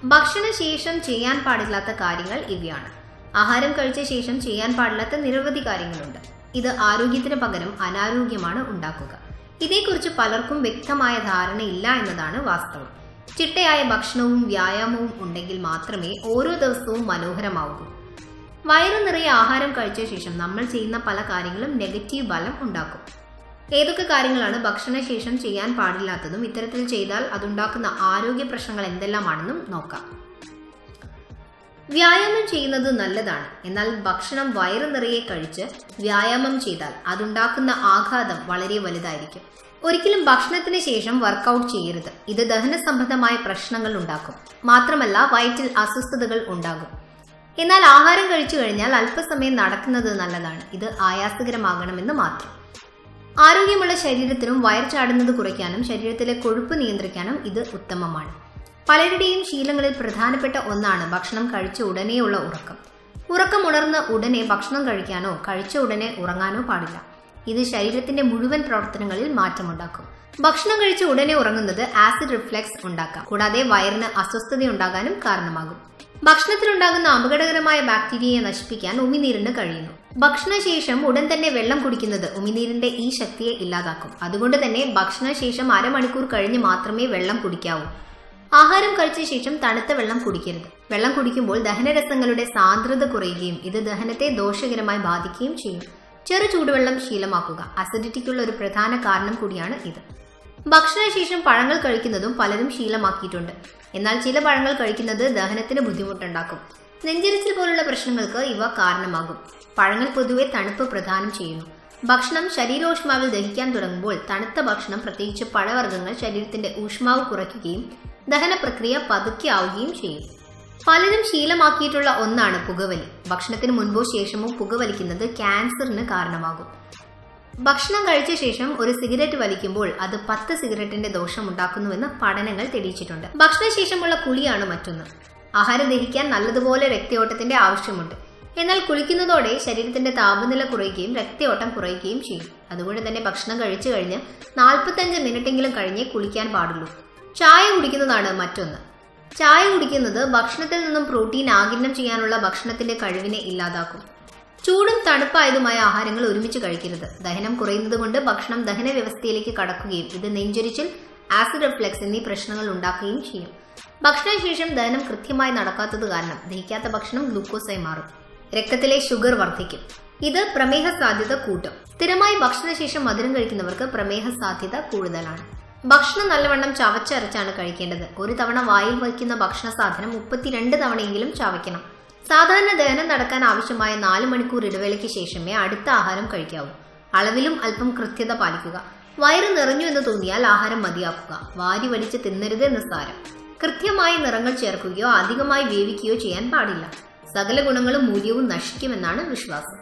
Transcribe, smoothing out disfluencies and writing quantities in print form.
ഭക്ഷണശേഷം ചെയ്യാൻ പാടില്ലാത്ത കാര്യങ്ങൾ ഇവയാണ്. ആഹാരം കഴിച്ച ശേഷം ചെയ്യാൻ പാടില്ലാത്ത നിരവധി കാര്യങ്ങളുണ്ട്. ഇത് ആരോഗ്യത്തിന് പകരം അനാരോഗ്യമാണ് ഉണ്ടാക്കുക. ഇതേക്കുറിച്ച് പലർക്കും വ്യക്തമായ ധാരണയില്ല എന്നതാണ് വാസ്തവം. ചിട്ടയായ ഭക്ഷണവും വ്യായാമവും ഉണ്ടെങ്കിൽ മാത്രമേ ഓരോ ദിവസവും മനോഹരമാവൂ. വയറു നിറയെ ആഹാരം കഴിച്ച ശേഷം നമ്മൾ ചെയ്യുന്ന പല കാര്യങ്ങളും നെഗറ്റീവ് ഫലം ഉണ്ടാക്കും. ഏതൊക്കെ കാര്യങ്ങളാണ് ഭക്ഷണശേഷം ചെയ്യാൻ പാടില്ലാത്തതും ഇത്തരത്തിൽ ചെയ്താൽ അതുണ്ടാക്കുന്ന ആരോഗ്യ പ്രശ്നങ്ങൾ എന്തെല്ലാമാണെന്നും നോക്കാം. വ്യായാമം ചെയ്യുന്നത് നല്ലതാണ്. എന്നാൽ ഭക്ഷണം വയറു നിറയെ കഴിച്ച് വ്യായാമം ചെയ്താൽ അതുണ്ടാക്കുന്ന ആഘാതം വളരെ വലുതായിരിക്കും. ഒരിക്കലും ഭക്ഷണത്തിന് ശേഷം വർക്കൗട്ട് ചെയ്യരുത്. ഇത് ദഹന സംബന്ധമായ പ്രശ്നങ്ങൾ ഉണ്ടാക്കും. മാത്രമല്ല വയറ്റിൽ അസ്വസ്ഥതകൾ ഉണ്ടാകും. എന്നാൽ ആഹാരം കഴിച്ചു കഴിഞ്ഞാൽ അല്പസമയം നടക്കുന്നത് നല്ലതാണ്. ഇത് ആയാസകരമാകണമെന്ന് മാത്രം. ആരോഗ്യമുള്ള ശരീരത്തിനും വയർ ചാടുന്നത് കുറയ്ക്കാനും ശരീരത്തിലെ കൊഴുപ്പ് നിയന്ത്രിക്കാനും ഇത് ഉത്തമമാണ്. പലരുടെയും ശീലങ്ങളിൽ പ്രധാനപ്പെട്ട ഒന്നാണ് ഭക്ഷണം കഴിച്ച ഉടനെയുള്ള ഉറക്കം. ഉറക്കം ഉണർന്ന ഉടനെ ഭക്ഷണം കഴിക്കാനോ കഴിച്ച ഉടനെ ഉറങ്ങാനോ പാടില്ല. ഇത് ശരീരത്തിന്റെ മുഴുവൻ പ്രവർത്തനങ്ങളിൽ മാറ്റമുണ്ടാക്കും. ഭക്ഷണം കഴിച്ച ഉടനെ ഉറങ്ങുന്നത് ആസിഡ് റിഫ്ലക്സ് ഉണ്ടാക്കാം. കൂടാതെ വയറിന് അസ്വസ്ഥതയുണ്ടാകാനും കാരണമാകും. ഭക്ഷണത്തിലുണ്ടാകുന്ന അപകടകരമായ ബാക്ടീരിയയെ നശിപ്പിക്കാൻ ഉമിനീരിന് കഴിയുന്നു. ഭക്ഷണശേഷം ഉടൻ തന്നെ വെള്ളം കുടിക്കുന്നത് ഉമിനീരിന്റെ ഈ ശക്തിയെ ഇല്ലാതാക്കും. അതുകൊണ്ട് തന്നെ ഭക്ഷണശേഷം അരമണിക്കൂർ കഴിഞ്ഞ് മാത്രമേ വെള്ളം കുടിക്കാവൂ. ആഹാരം കഴിച്ച ശേഷം തണുത്ത വെള്ളം കുടിക്കരുത്. വെള്ളം കുടിക്കുമ്പോൾ ദഹനരസങ്ങളുടെ സാന്ദ്രത കുറയുകയും ഇത് ദഹനത്തെ ദോഷകരമായി ബാധിക്കുകയും ചെയ്യും. ചെറു ചൂടുവെള്ളം ശീലമാക്കുക. അസിഡിറ്റിക്കുള്ള ഒരു പ്രധാന കാരണം കൂടിയാണ് ഇത്. ഭക്ഷണശേഷം പഴങ്ങൾ കഴിക്കുന്നതും പലരും ശീലമാക്കിയിട്ടുണ്ട്. എന്നാൽ ചില പഴങ്ങൾ കഴിക്കുന്നത് ദഹനത്തിന് ബുദ്ധിമുട്ടുണ്ടാക്കും. നെഞ്ചരിച്ചിൽ പോലുള്ള പ്രശ്നങ്ങൾക്ക് ഇവ കാരണമാകും. പഴങ്ങൾ പൊതുവെ തണുപ്പ് പ്രദാനം ചെയ്യുന്നു. ഭക്ഷണം ശരീരോഷ്മാവിൽ ദഹിക്കാൻ തുടങ്ങുമ്പോൾ തണുത്ത ഭക്ഷണം, പ്രത്യേകിച്ച് പഴവർഗ്ഗങ്ങൾ, ശരീരത്തിന്റെ ഊഷ്മാവ് കുറയ്ക്കുകയും ദഹന പ്രക്രിയ പതുക്കെ ആവുകയും ചെയ്യും. പലരും ശീലമാക്കിയിട്ടുള്ള ഒന്നാണ് പുകവലി. ഭക്ഷണത്തിന് മുൻപോ ശേഷമോ പുകവലിക്കുന്നത് ക്യാൻസറിന് കാരണമാകും. ഭക്ഷണം കഴിച്ച ശേഷം ഒരു സിഗരറ്റ് വലിക്കുമ്പോൾ അത് 10 സിഗരറ്റിന്റെ ദോഷം ഉണ്ടാക്കുന്നുവെന്ന് പഠനങ്ങൾ തെളിയിച്ചിട്ടുണ്ട്. ഭക്ഷണശേഷമുള്ള കുളിയാണ് മറ്റൊന്ന്. ആഹാരം ദഹിക്കാൻ നല്ലതുപോലെ രക്തയോട്ടത്തിന്റെ ആവശ്യമുണ്ട്. എന്നാൽ കുളിക്കുന്നതോടെ ശരീരത്തിന്റെ താപനില കുറയുകയും രക്തയോട്ടം കുറയുകയും ചെയ്യും. അതുകൊണ്ട് തന്നെ ഭക്ഷണം കഴിച്ചു കഴിഞ്ഞ് 45 മിനിറ്റെങ്കിലും കഴിഞ്ഞേ കുളിക്കാൻ പാടുള്ളൂ. ചായ കുടിക്കുന്നതാണ് മറ്റൊന്ന്. ചായ കുടിക്കുന്നത് ഭക്ഷണത്തിൽ നിന്നും പ്രോട്ടീൻ ആഗിരണം ചെയ്യാനുള്ള ഭക്ഷണത്തിന്റെ കഴിവിനെ ഇല്ലാതാക്കും. ചൂടും തണുപ്പായതുമായ ആഹാരങ്ങൾ ഒരുമിച്ച് കഴിക്കരുത്. ദഹനം കുറയുന്നത് കൊണ്ട് ഭക്ഷണം ദഹന വ്യവസ്ഥയിലേക്ക് കടക്കുകയും ഇത് നെഞ്ചരിച്ചിൽ, ആസിഡ് റിഫ്ലക്സ് എന്നീ പ്രശ്നങ്ങൾ ഉണ്ടാക്കുകയും ചെയ്യും. ഭക്ഷണശേഷം ദഹനം കൃത്യമായി നടക്കാത്തത് കാരണം ദഹിക്കാത്ത ഭക്ഷണം ഗ്ലൂക്കോസായി മാറും. രക്തത്തിലെ ഷുഗർ വർദ്ധിക്കും. ഇത് പ്രമേഹ സാധ്യത കൂട്ടും. സ്ഥിരമായി ഭക്ഷണശേഷം മധുരം കഴിക്കുന്നവർക്ക് പ്രമേഹ സാധ്യത കൂടുതലാണ്. ഭക്ഷണം നല്ലവണ്ണം ചവച്ചരച്ചാണ് കഴിക്കേണ്ടത്. ഒരു തവണ വായിൽ വയ്ക്കുന്ന ഭക്ഷണ സാധനം 32 തവണയെങ്കിലും ചവയ്ക്കണം. സാധാരണ ദഹനം നടക്കാൻ ആവശ്യമായ 4 മണിക്കൂർ ഇടവേളയ്ക്ക് ശേഷമേ അടുത്ത ആഹാരം കഴിക്കാവൂ. അളവിലും അല്പം കൃത്യത പാലിക്കുക. വയറ് നിറഞ്ഞു എന്ന് തോന്നിയാൽ ആഹാരം മതിയാക്കുക. വാരി വലിച്ച് തിന്നരുത് എന്ന് സാരം. കൃത്യമായി നിറങ്ങൾ ചേർക്കുകയോ അധികമായി വേവിക്കുകയോ ചെയ്യാൻ പാടില്ല. സകല ഗുണങ്ങളും മൂല്യവും നശിക്കുമെന്നാണ് വിശ്വാസം.